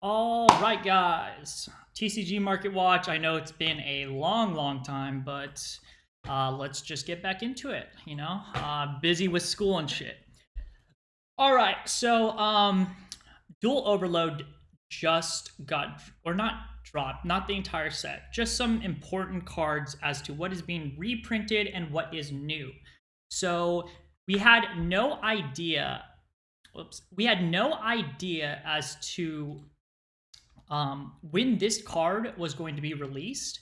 All right, guys. TCG Market Watch. I know it's been a long time, but let's just get back into it. Busy with school and shit. All right, so Dual Overload just got, or not dropped, not the entire set, just some important cards as to what is being reprinted and what is new. So we had no idea. Whoops, we had no idea as to when this card was going to be released,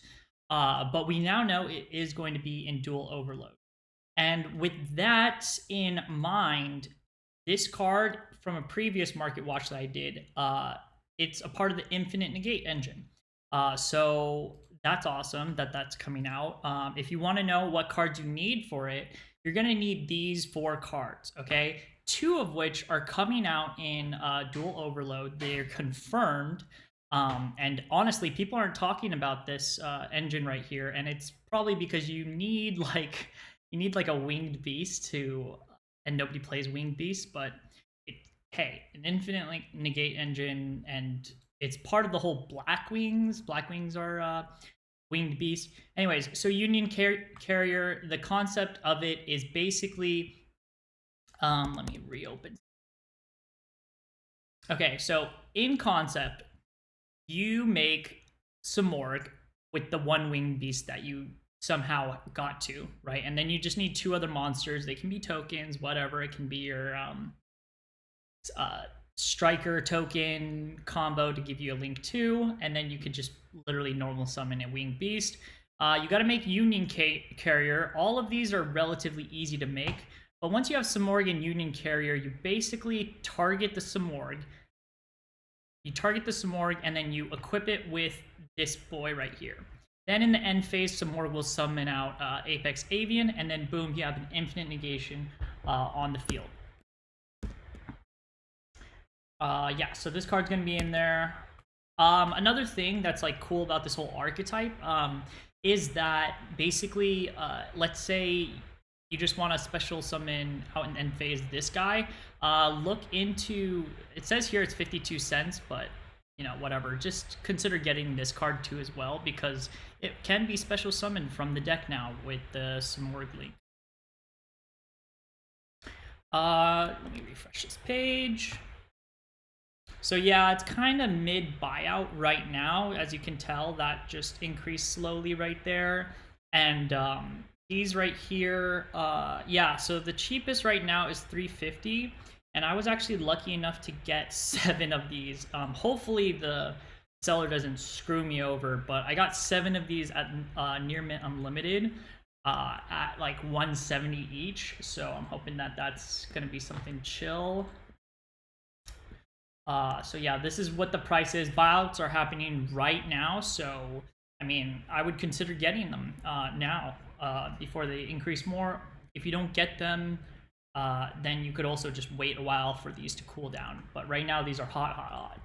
but we now know it is going to be in Dual Overload. And with that in mind, this card from a previous market watch that I did, it's a part of the Infinite Negate engine. So that's awesome that that's coming out. If you want to know what cards you need for it, you're going to need these 4 cards, okay? 2 of which are coming out in Dual Overload. They're confirmed. And honestly, people aren't talking about this engine right here, and it's probably because you need like a winged beast and nobody plays winged beast, but hey, an infinite negate engine, and it's part of the whole Black Wings. Black Wings are winged beast. Anyways, so Union Carrier, the concept of it is basically, let me reopen. Okay, so in concept, you make Samorg with the 1 winged beast that you somehow got to, right? And then you just need 2 other monsters. They can be tokens, whatever. It can be your striker token combo to give you a link 2, and then you could just literally normal summon a winged beast. You got to make Union Carrier. All of these are relatively easy to make, but once you have Samorg and Union Carrier, you basically target the Samorg. You target the Samorg, and then you equip it with this boy right here. Then in the end phase, Samorg will summon out Apex Avian, and then boom, you have an infinite negation on the field. Yeah, so this card's going to be in there. Another thing that's like cool about this whole archetype is that basically, let's say you just want to special summon out in end phase this guy, look into, it says here it's 52 cents, but whatever, just consider getting this card too as well, because it can be special summoned from the deck now with the Samorg link. Let me refresh this page. So yeah, it's kind of mid buyout right now. As you can tell, that just increased slowly right there. And these right here, yeah, so the cheapest right now is $3.50, and I was actually lucky enough to get 7 of these. Hopefully the seller doesn't screw me over, but I got 7 of these at Near Mint Unlimited at like 170 each, so I'm hoping that that's gonna be something chill. So yeah, this is what the price is. Buyouts are happening right now, so I mean, I would consider getting them now before they increase more. If you don't get them, then you could also just wait a while for these to cool down. But right now, these are hot.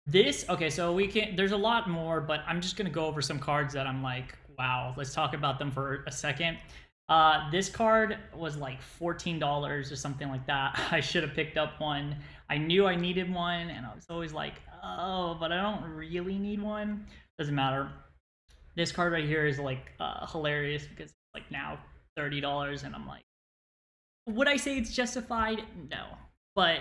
This, okay, so there's a lot more, but I'm just gonna go over some cards that I'm like, wow, let's talk about them for a second. This card was like $14 or something like that. I should have picked up one. I knew I needed one, and I was always like, oh, but I don't really need one. Doesn't matter. This card right here is like hilarious because it's like now $30, and I'm like, would I say it's justified? No, but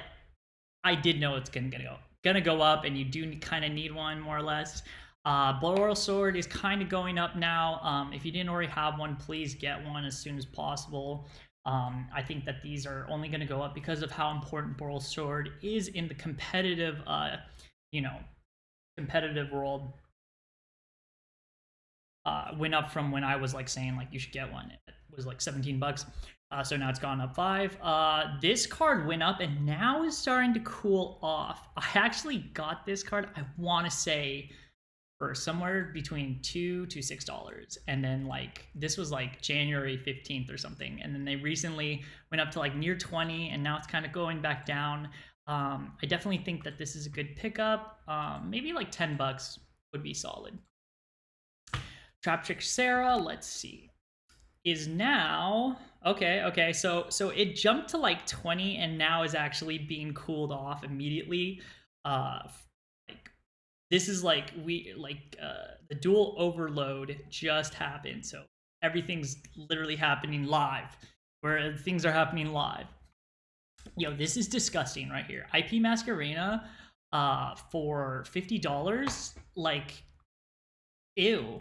I did know it's gonna go up, and you do kind of need one more or less. Boral Sword is kind of going up now. If you didn't already have one, please get one as soon as possible. I think that these are only going to go up because of how important Boral Sword is in the competitive, competitive world. Went up from when I was like saying like you should get one. It was like 17 bucks. So now it's gone up 5. This card went up and now is starting to cool off. I actually got this card, I want to say, for somewhere between $2 to $6, and then like this was like January 15th or something, and then they recently went up to like near 20, and now it's kind of going back down. I definitely think that this is a good pickup. Maybe like 10 bucks would be solid. Trap Trick Sarah, let's see, is now okay. So it jumped to like 20 and now is actually being cooled off immediately. Like this is like the duel overload just happened, so everything's literally happening live, where things are happening live. Yo, this is disgusting right here. IP Masquerena for $50, like, ew.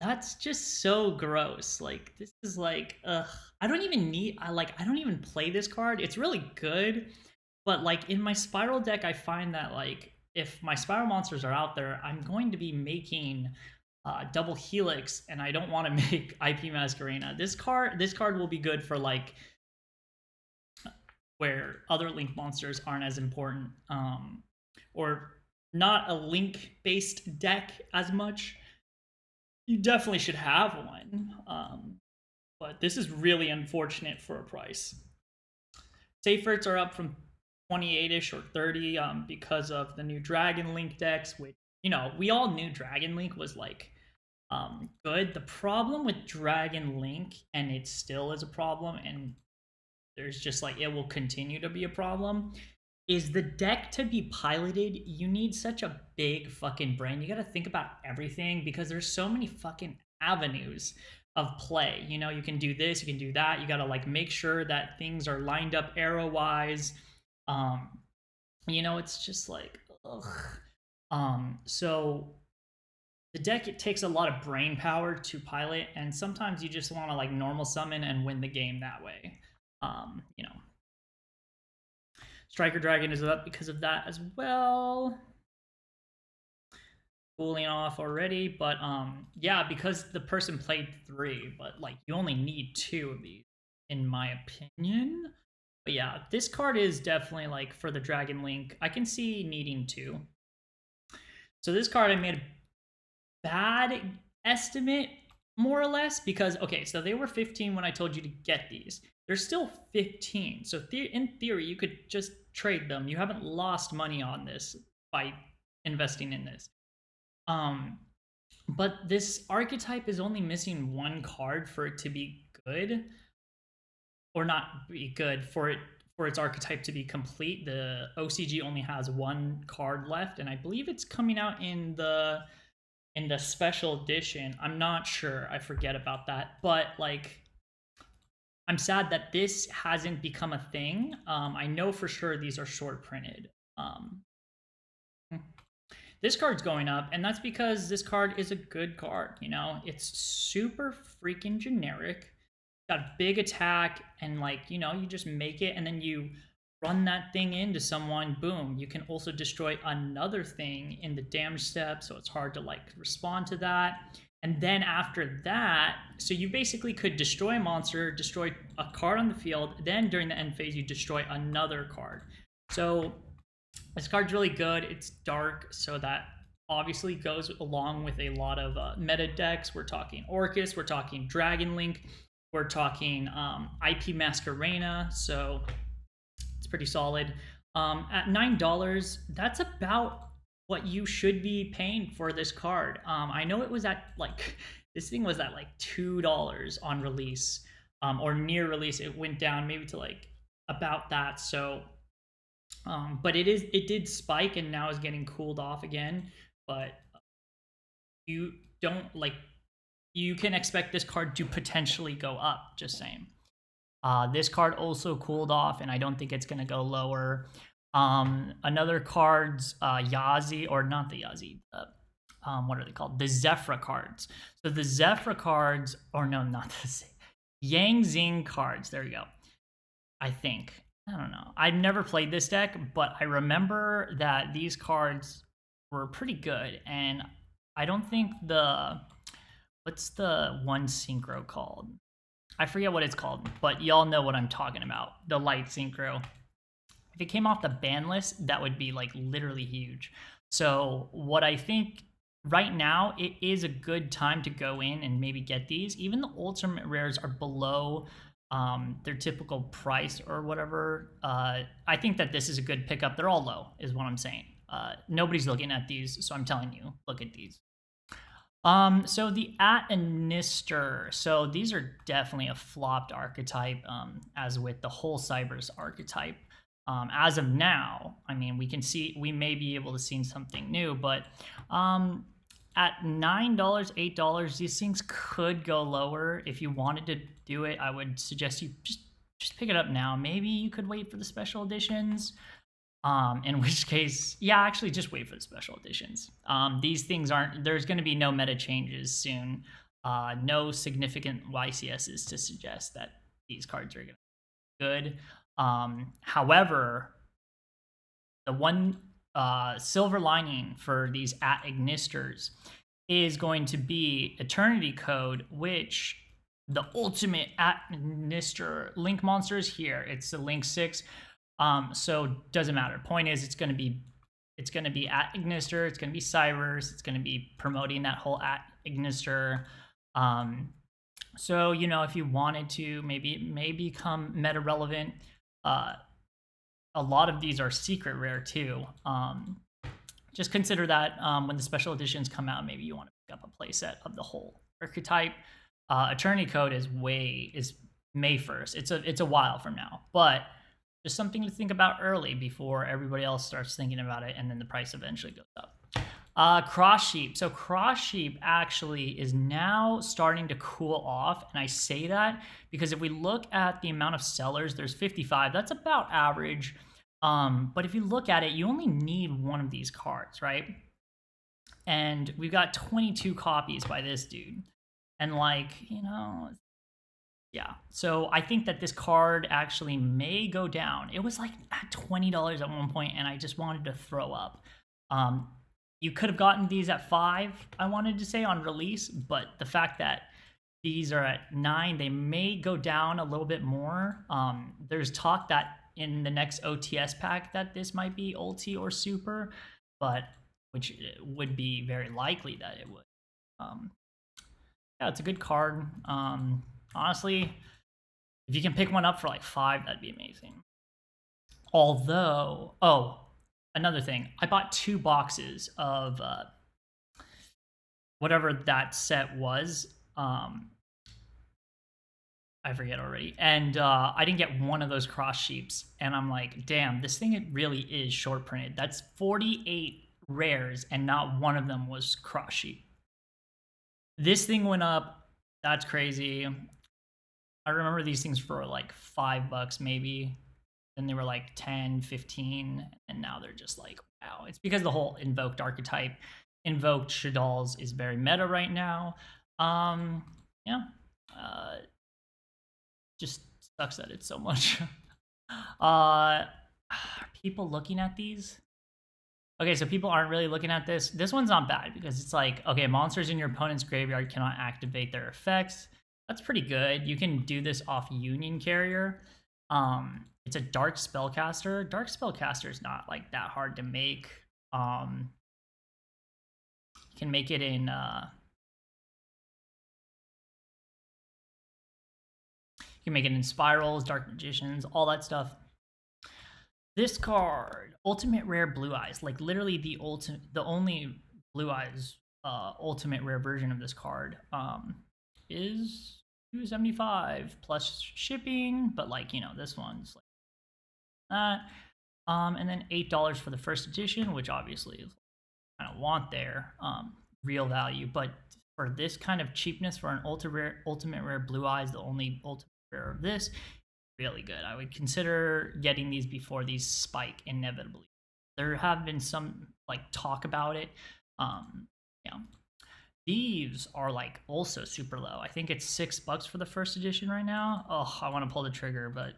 That's just so gross. Like, this is like, ugh. I don't even need, I don't even play this card. It's really good, but like in my Spiral deck, I find that like if my Spiral monsters are out there, I'm going to be making double Helix, and I don't want to make IP Masquerena. This card will be good for like where other Link monsters aren't as important, or not a Link-based deck as much. You definitely should have one, but this is really unfortunate for a price. Safe are up from 28-ish or 30 because of the new Dragon Link decks, which, we all knew Dragon Link was like good. The problem with Dragon Link, and it still is a problem, and there's just like it will continue to be a problem, is the deck to be piloted. You need such a big fucking brain. You got to think about everything because there's so many fucking avenues of play. You can do this, you can do that. You got to like make sure that things are lined up arrow wise. It's just like, ugh. So the deck, it takes a lot of brain power to pilot, and sometimes you just want to like normal summon and win the game that way. Striker Dragon is up because of that as well. Cooling off already, but yeah, because the person played 3, but like you only need 2 of these, in my opinion. But yeah, this card is definitely like for the Dragon Link. I can see needing 2. So this card, I made a bad estimate, more or less, because okay, so they were 15 when I told you to get these. They're still 15, so in theory you could just trade them. You haven't lost money on this by investing in this. But this archetype is only missing 1 card for it to be good, or not be good, for its archetype to be complete. The OCG only has 1 card left, and I believe it's coming out in the special edition. I'm not sure. I forget about that. But like, I'm sad that this hasn't become a thing. I know for sure these are short printed. This card's going up, and that's because this card is a good card. It's super freaking generic. Got big attack, and like, you just make it, and then you run that thing into someone, boom. You can also destroy another thing in the damage step, so it's hard to like respond to that. And then after that, so you basically could destroy a monster, destroy a card on the field, then during the end phase you destroy another card. So this card's really good. It's dark, so that obviously goes along with a lot of meta decks. We're talking Orcus, we're talking Dragon Link, we're talking IP Masquerena, so it's pretty solid. At $9, that's about what you should be paying for this card. I know it was at like, this thing was at like $2 on release, or near release. It went down maybe to like about that. So, but it did spike and now is getting cooled off again. But you don't like, you can expect this card to potentially go up. Just saying. This card also cooled off, and I don't think it's gonna go lower. Another card's Yazi, or not the Yazi, what are they called? The Zephyr cards. So the Zephyr cards, or no, not the Yang Zing cards. There you go. I think. I don't know. I've never played this deck, but I remember that these cards were pretty good, and I don't think what's the one synchro called? I forget what it's called, but y'all know what I'm talking about. The light synchro. If it came off the ban list, that would be like literally huge. So what I think right now, it is a good time to go in and maybe get these. Even the ultimate rares are below their typical price or whatever. I think that this is a good pickup. They're all low, is what I'm saying. Nobody's looking at these, so I'm telling you, look at these. So the Atanister. So these are definitely a flopped archetype, as with the whole Cybers archetype. As of now, I mean, we may be able to see something new, but at $9, $8, these things could go lower. If you wanted to do it, I would suggest you just pick it up now. Maybe you could wait for the special editions. In which case, yeah, actually just wait for the special editions. These things there's going to be no meta changes soon. No significant YCSs to suggest that these cards are going to be good. However, the one silver lining for these at Ignisters is going to be Eternity Code, which the ultimate at Ignister Link monster is here. It's the Link 6. So doesn't matter. Point is, it's going to be at Ignister. It's going to be Cybers. It's going to be promoting that whole at Ignister. So if you wanted to, maybe it may become meta relevant. A lot of these are secret rare too. Just consider that when the special editions come out, maybe you want to pick up a playset of the whole archetype. Eternity Code is May 1st. It's a while from now, but just something to think about early before everybody else starts thinking about it, and then the price eventually goes up. Cross Sheep. So Cross Sheep actually is now starting to cool off, and I say that because if we look at the amount of sellers, there's 55. That's about average. But if you look at it, you only need one of these cards, right? And we've got 22 copies by this dude. And yeah. So I think that this card actually may go down. It was like at $20 at one point, and I just wanted to throw up. You could have gotten these at $5, I wanted to say, on release, but the fact that these are at $9, they may go down a little bit more. There's talk that in the next OTS pack that this might be ulti or super, but which would be very likely that it would. Yeah, it's a good card. Honestly, if you can pick one up for like $5, that'd be amazing. Although, another thing, I bought 2 boxes of whatever that set was. I forget already. And I didn't get one of those Cross Sheeps. And I'm like, damn, this thing, it really is short printed. That's 48 rares, and not one of them was Cross Sheep. This thing went up. That's crazy. I remember these things for like $5 maybe. Then they were like 10, 15, and now they're just like, wow. It's because the whole invoked archetype, invoked Shaddolls, is very meta right now. Yeah. Just sucks that it's so much. Are people looking at these? Okay, so people aren't really looking at this. This one's not bad because it's like, okay, monsters in your opponent's graveyard cannot activate their effects. That's pretty good. You can do this off Union Carrier. It's a Dark Spellcaster. Dark Spellcaster is not like that hard to make. You can make it in Spirals, Dark Magicians, all that stuff. This card, Ultimate Rare Blue Eyes, like literally the only Blue Eyes Ultimate Rare version of this card, is $275 plus shipping, but like, this one's like that. And then $8 for the first edition, which obviously is kind of want there, real value. But for this kind of cheapness for an Ultimate Rare Blue Eyes, the only Ultimate Rare of this, really good. I would consider getting these before these spike inevitably. There have been some like talk about it. Yeah. These are like also super low. I think it's $6 for the first edition right now. Oh, I want to pull the trigger, but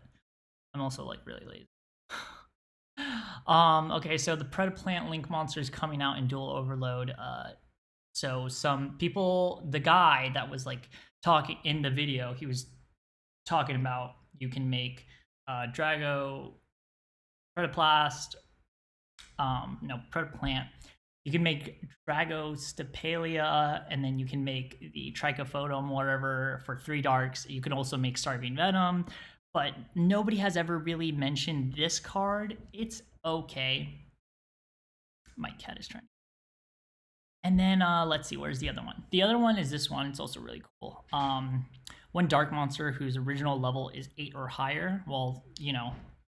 I'm also like really lazy. Okay, so the Predaplant Link monster is coming out in Duel Overload. So some people, the guy that was like talking in the video, he was talking about you can make Drago, Predaplast, Predaplant. You can make Drago Stapelia, and then you can make the Trichophotum, whatever, for 3 darks. You can also make Starving Venom, but nobody has ever really mentioned this card. It's okay. My cat is trying. And then let's see, where's the other one? The other one is this one. It's also really cool. One dark monster whose original level is 8 or higher. Well,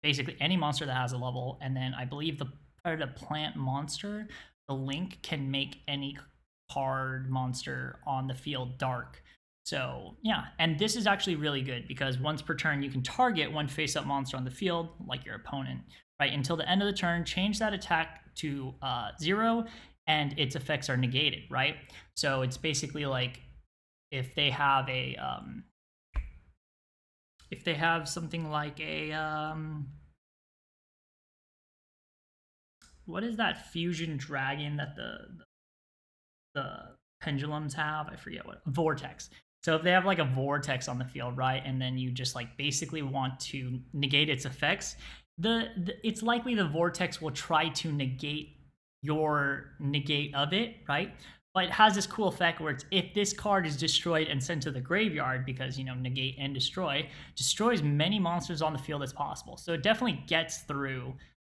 basically any monster that has a level, and then I believe the Predator plant monster, the link can make any card monster on the field dark. So yeah, and this is actually really good because once per turn you can target one face-up monster on the field, like your opponent, right? Until the end of the turn, change that attack to 0, and its effects are negated, right? So it's basically like if they have a if they have something like a what is that fusion dragon that the pendulums have? I forget what. Vortex. So if they have like a vortex on the field, right, and then you just like basically want to negate its effects, it's likely the vortex will try to negate your negate of it, right? But it has this cool effect where it's if this card is destroyed and sent to the graveyard, because negate and destroy destroys many monsters on the field as possible. So it definitely gets through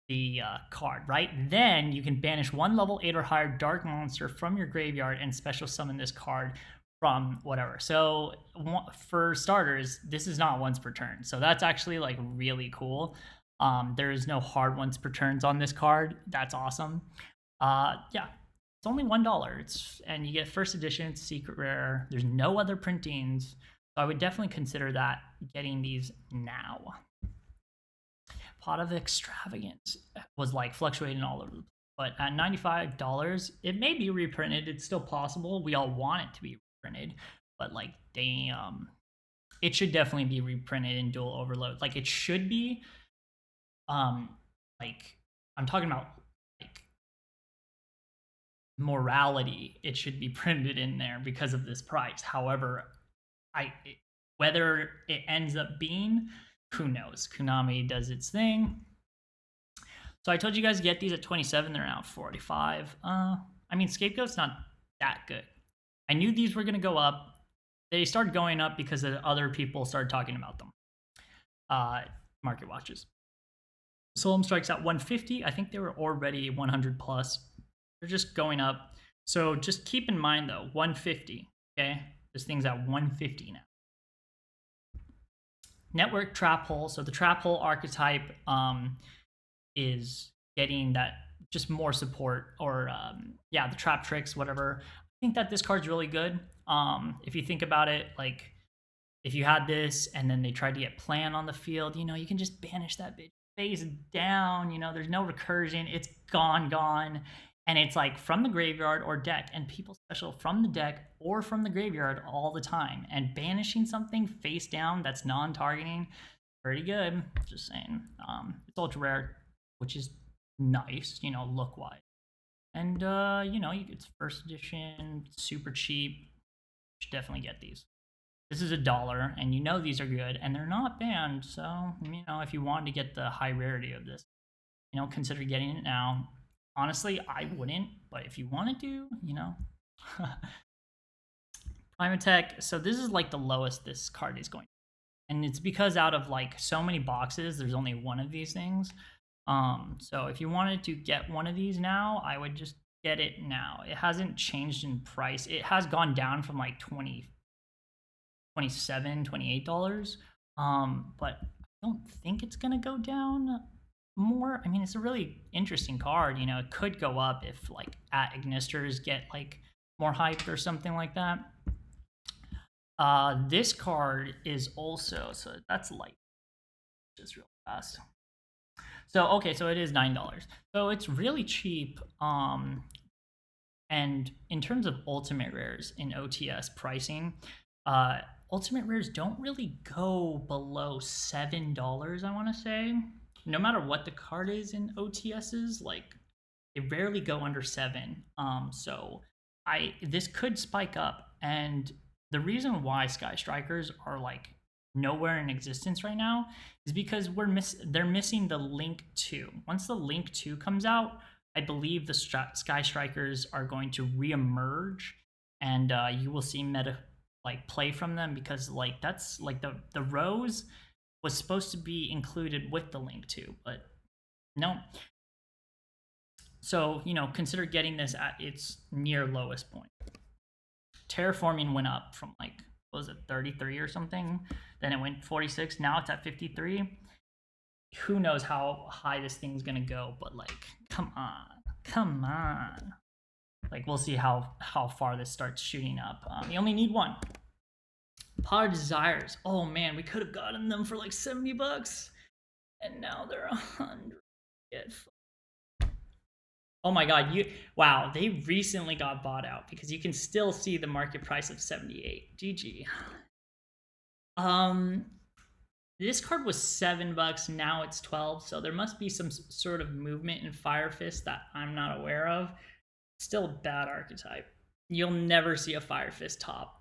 the card, right? Then you can banish one level 8 or higher dark monster from your graveyard and special summon this card from whatever. So for starters, this is not once per turn. So that's actually like really cool. There is no hard once per turns on this card. That's awesome. Yeah, it's only $1. And you get first edition, it's secret rare. There's no other printings. So I would definitely consider that getting these now. Pot of Extravagance was like fluctuating all over, but at $95 it may be reprinted. It's still possible. We all want it to be reprinted, but like it should definitely be reprinted in Duel Overload. Like it should be like I'm talking about like morality. It should be printed in there because of this price. However, whether it ends up being, who knows? Konami does its thing. So I told you guys to get these at 27. They're now 45. I mean, Scapegoat's not that good. I knew these were going to go up. They started going up because other people started talking about them. Market watches. Solemn Strike's at 150. I think they were already 100 plus. They're just going up. So just keep in mind, though, 150. Okay? This thing's at 150 now. Network Trap Hole. So the Trap Hole archetype is getting that just more support, or yeah, the trap tricks, whatever. I think that this card's really good. If you think about it, like if you had this and then they tried to get plan on the field, you can just banish that bitch face down. There's no recursion. It's gone. And it's like from the graveyard or deck, and people special from the deck or from the graveyard all the time. And banishing something face down that's non-targeting, pretty good. Just saying. It's ultra rare, which is nice, look-wise. And, it's first edition, super cheap. You should definitely get these. This is $1, and these are good, and they're not banned. So, if you wanted to get the high rarity of this, consider getting it now. Honestly, I wouldn't, but if you wanted to, Primatech. So this is like the lowest this card is going. And it's because out of like so many boxes, there's only one of these things. So if you wanted to get one of these now, I would just get it now. It hasn't changed in price. It has gone down from like $27, $28. But I don't think it's gonna go down more. I mean, it's a really interesting card. It could go up if like at Ignisters get like more hyped or something like that. This card is also, so that's light, just real fast. So okay, so it is $9. So it's really cheap. And in terms of ultimate rares in OTS pricing, ultimate rares don't really go below $7, I want to say. No matter what the card is in OTSs, like they rarely go under 7. So this could spike up, and the reason why Sky Strikers are like nowhere in existence right now is because they're missing the Link 2. Once the Link 2 comes out, I believe the Sky Strikers are going to reemerge, and you will see meta like play from them, because like that's like the Rose was supposed to be included with the Link 2, but no. So, consider getting this at its near lowest point. Terraforming went up from like, what was it, 33 or something? Then it went 46. Now it's at 53. who knows how high this thing's gonna go, but like, come on, come on. Like, we'll see how far this starts shooting up. You only need one. Pot of Desires. Oh man, we could have gotten them for like $70, and now they're 100. Oh my god, wow, they recently got bought out because you can still see the market price of 78. GG. This card was $7, now it's 12, so there must be some sort of movement in Fire Fist that I'm not aware of. Still a bad archetype. You'll never see a Fire Fist top.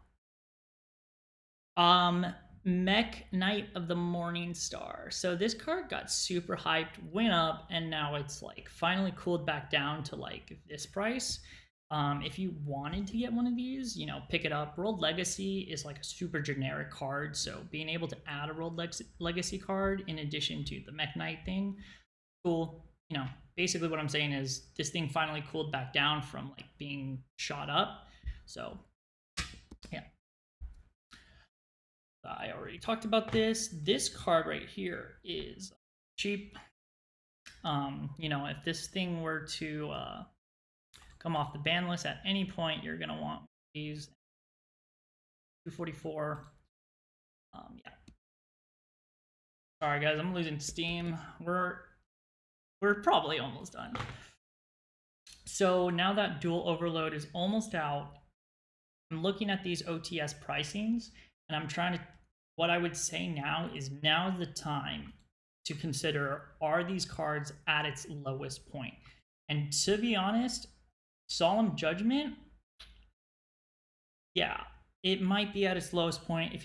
Mech Knight of the Morning Star. So this card got super hyped, went up, and now it's like finally cooled back down to like this price. If you wanted to get one of these, you know, pick it up. World Legacy is like a super generic card, so being able to add a World Legacy card in addition to the Mech Knight thing, cool. You know, basically what I'm saying is this thing finally cooled back down from like being shot up. So, yeah. I already talked about this. This card right here is cheap. You know, if this thing were to come off the ban list at any point, you're gonna want these. 244. Yeah. Sorry guys, I'm losing steam. We're probably almost done. So now that Duel Overload is almost out, I'm looking at these OTS pricings, and I'm trying to. What I would say now is now's the time to consider, are these cards at its lowest point? And to be honest, Solemn Judgment, yeah, it might be at its lowest point. If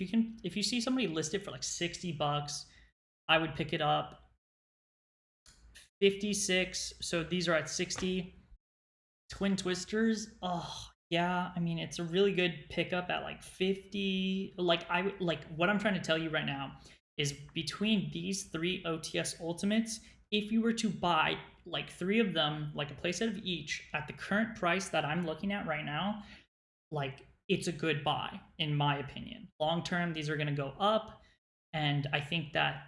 you see somebody listed for like $60, I would pick it up. 56, so these are at 60. Twin Twisters, oh yeah, I mean it's a really good pickup at like 50. Like what I'm trying to tell you right now is between these 3 OTS Ultimates, if you were to buy like 3 of them, like a playset of each, at the current price that I'm looking at right now, like it's a good buy in my opinion. Long term, these are going to go up, and I think that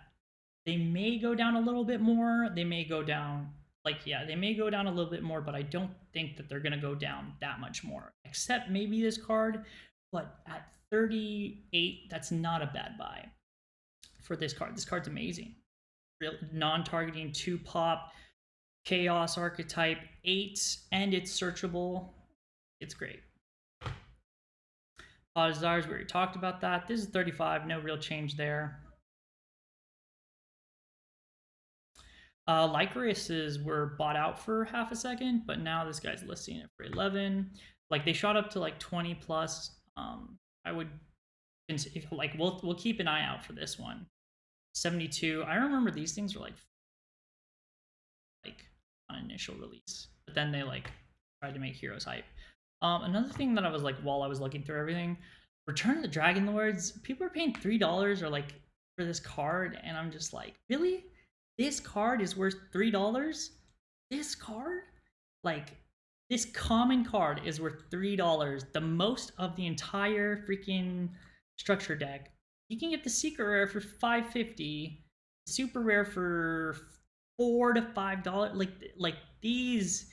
they may go down a little bit more. They may go down, like, yeah, they may go down a little bit more, but I don't think that they're going to go down that much more, except maybe this card. But at 38, that's not a bad buy for this card. This card's amazing. Real non-targeting 2-pop, chaos archetype, 8, and it's searchable. It's great. Pot of Desires, we already talked about that. This is 35, no real change there. Lycorises were bought out for half a second, but now this guy's listing it for 11. Like they shot up to like 20 plus. I would, like, we'll keep an eye out for this one. 72. I remember these things were like on initial release, but then they like tried to make Heroes hype. Another thing that I was like, while I was looking through everything, Return of the Dragon Lords. People are paying $3 or like for this card, and I'm just like, really? This card is worth $3? This card? Like, this common card is worth $3. The most of the entire freaking structure deck. You can get the secret rare for $5.50, super rare for $4 to $5. Like these,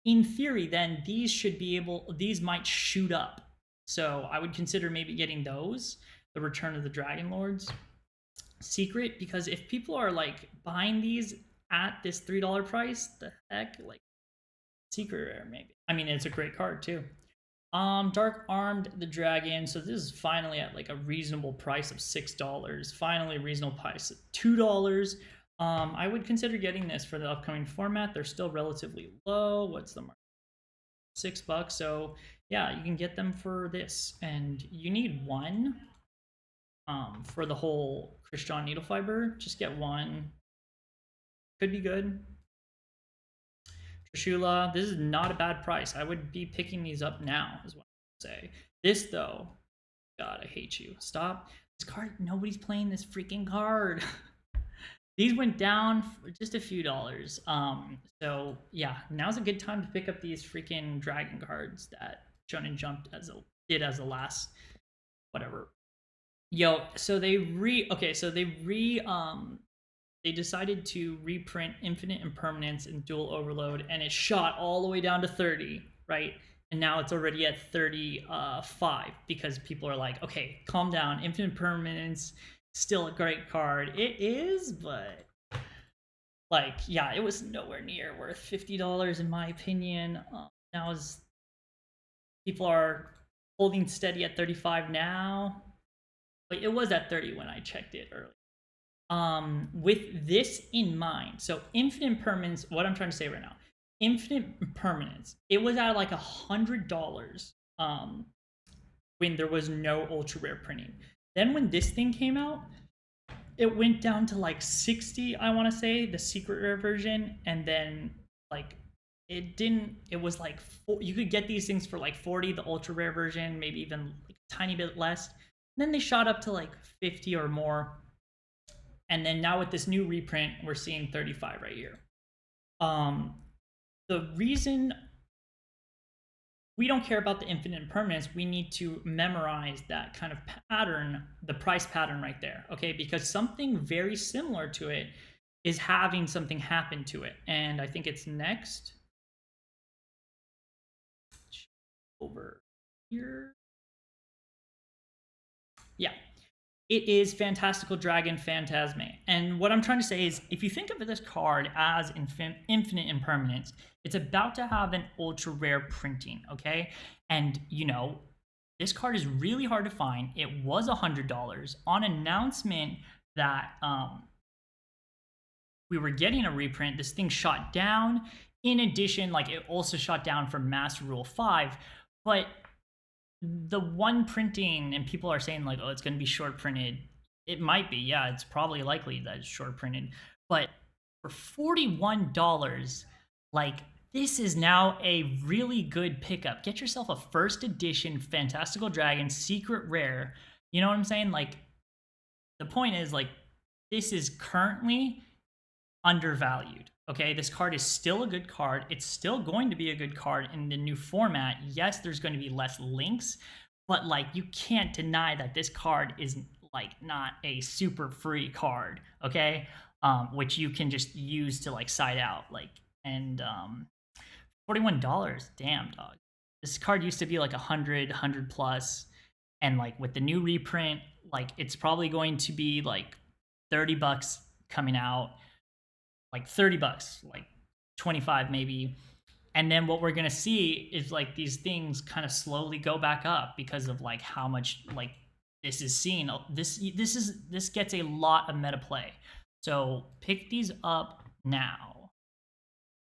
in theory, then these might shoot up. So I would consider maybe getting those, the Return of the Dragon Lords. Secret, because if people are like buying these at this $3 price, the heck, like secret rare maybe. I mean, it's a great card too. Dark Armed the Dragon. So this is finally at like a reasonable price of $6. Finally, a reasonable price of $2. I would consider getting this for the upcoming format. They're still relatively low. What's the market? $6. So yeah, you can get them for this, and you need one. For the whole Christian Needle Fiber, just get one. Could be good. Trishula, this is not a bad price. I would be picking these up now, is what I would say. This though, God, I hate you. Stop. This card, nobody's playing this freaking card. These went down for just a few dollars. So yeah, now's a good time to pick up these freaking dragon cards that Shonen Jump did as the last whatever. Yo, so they they decided to reprint Infinite Impermanence and Dual Overload, and it shot all the way down to 30, right? And now it's already at 35 because people are like, okay, calm down. Infinite Impermanence, still a great card. It is, but like, yeah, it was nowhere near worth $50 in my opinion. Now is people are holding steady at 35 now. Like, it was at 30 when I checked it earlier. With this in mind, so Infinite Permanence, what I'm trying to say right now, Infinite Permanence, it was at like $100 when there was no ultra rare printing. Then when this thing came out, it went down to like 60, I want to say, the secret rare version, and then like it was like you could get these things for like 40, the ultra rare version, maybe even like a tiny bit less. And then they shot up to like 50 or more. And then now with this new reprint, we're seeing 35 right here. The reason we don't care about the infinite impermanence, we need to memorize that kind of pattern, the price pattern right there, okay? Because something very similar to it is having something happen to it. And I think it's next over here. Yeah. It is Fantastical Dragon Phantasme. And what I'm trying to say is, if you think of this card as Infinite Impermanence, it's about to have an ultra rare printing, okay? And, you know, this card is really hard to find. It was $100. On announcement that we were getting a reprint, this thing shot down. In addition, like, it also shot down for Master Rule 5. But the one printing, and people are saying like, oh, it's going to be short printed. It might be, yeah, it's probably likely that it's short printed. But for $41, like, this is now a really good pickup. Get yourself a first edition Fantastical Dragon secret rare. You know what I'm saying? Like, the point is, like, this is currently undervalued. Okay, this card is still a good card. It's still going to be a good card in the new format. Yes, there's going to be less links, but like, you can't deny that this card is like not a super free card, okay? Which you can just use to like side out, like, and $41, damn dog. This card used to be like 100 plus, and like with the new reprint, like it's probably going to be like $30 coming out. Like $30, like 25 maybe. And then what we're gonna see is like these things kind of slowly go back up because of like how much like this is seen. This gets a lot of meta play. So pick these up now.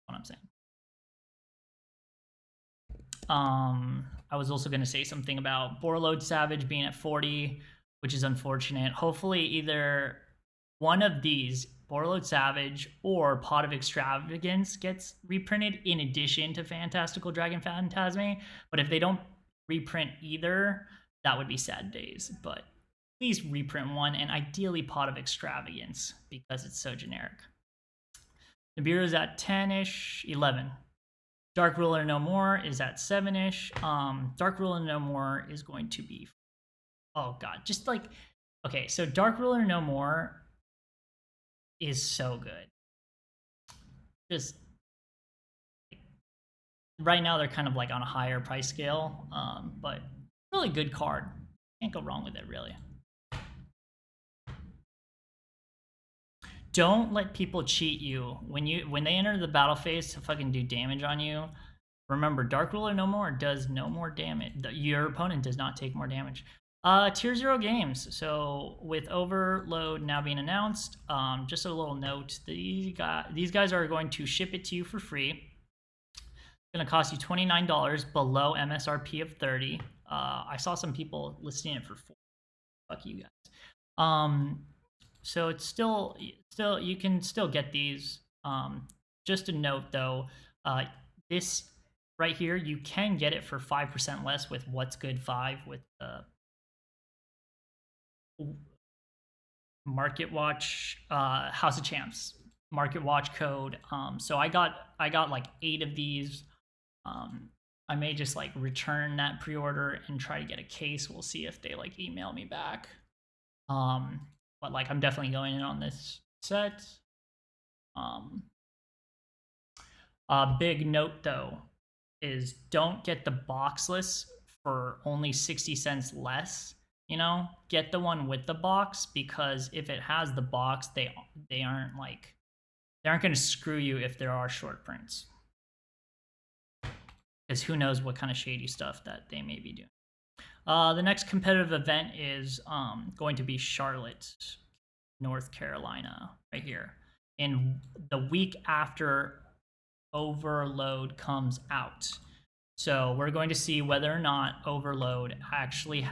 What I'm saying. I was also gonna say something about Borload Savage being at 40, which is unfortunate. Hopefully either one of these, Borload Savage or Pot of Extravagance, gets reprinted in addition to Fantastical Dragon Phantasme. But if they don't reprint either, that would be sad days. But please reprint one, and ideally Pot of Extravagance, because it's so generic. Nibiru's at 10-ish, 11. Dark Ruler No More is at 7-ish. Dark Ruler No More is going to be, oh god, just like, okay, so Dark Ruler No More is so good. Just right now they're kind of like on a higher price scale, but really good card. Can't go wrong with it, really. Don't let people cheat you when they enter the battle phase to fucking do damage on you. Remember, Dark Ruler No More does no more damage. Your opponent does not take more damage. Tier 0 games. So with Overload now being announced, just a little note, these guys are going to ship it to you for free. It's going to cost you $29 below MSRP of 30. I saw some people listing it for 4. Fuck you guys. So it's still you can still get these. Just a note though, this right here, you can get it for 5% less with What's Good 5 with Market Watch, House of Champs Market Watch code. So I got like 8 of these. I may just like return that pre-order and try to get a case. We'll see if they like email me back. But like, I'm definitely going in on this set. A big note though is don't get the boxless for only 60 cents less. You know, get the one with the box, because if it has the box, they aren't going to screw you if there are short prints. Because who knows what kind of shady stuff that they may be doing. The next competitive event is going to be Charlotte, North Carolina, right here. And the week after Overload comes out. So we're going to see whether or not Overload actually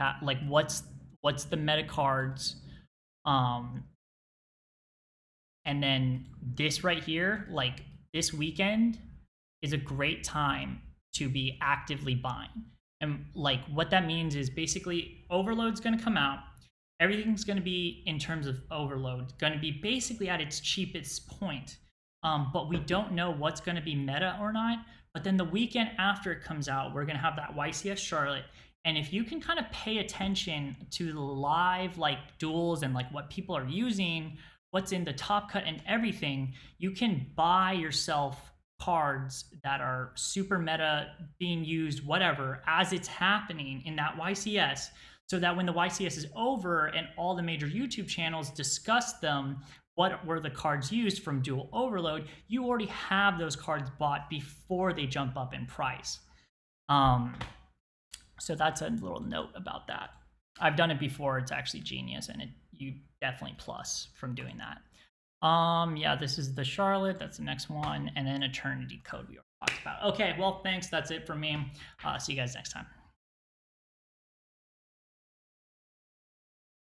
what's the meta cards, and then this right here, like this weekend is a great time to be actively buying. And like what that means is basically Overload's going to come out. Everything's going to be, in terms of Overload, going to be basically at its cheapest point. But we don't know what's going to be meta or not. But then the weekend after it comes out, we're going to have that YCS Charlotte. And if you can kind of pay attention to the live duels and what people are using, what's in the top cut and everything, you can buy yourself cards that are super meta, being used, whatever, as it's happening in that YCS. So that when the YCS is over and all the major YouTube channels discuss them, what were the cards used from Duel Overload, you already have those cards bought before they jump up in price. So that's a little note about that. I've done it before. It's actually genius, and you definitely plus from doing that. Yeah, this is the Charlotte. That's the next one. And then Eternity Code we already talked about. Okay, well, thanks. That's it from me. See you guys next time.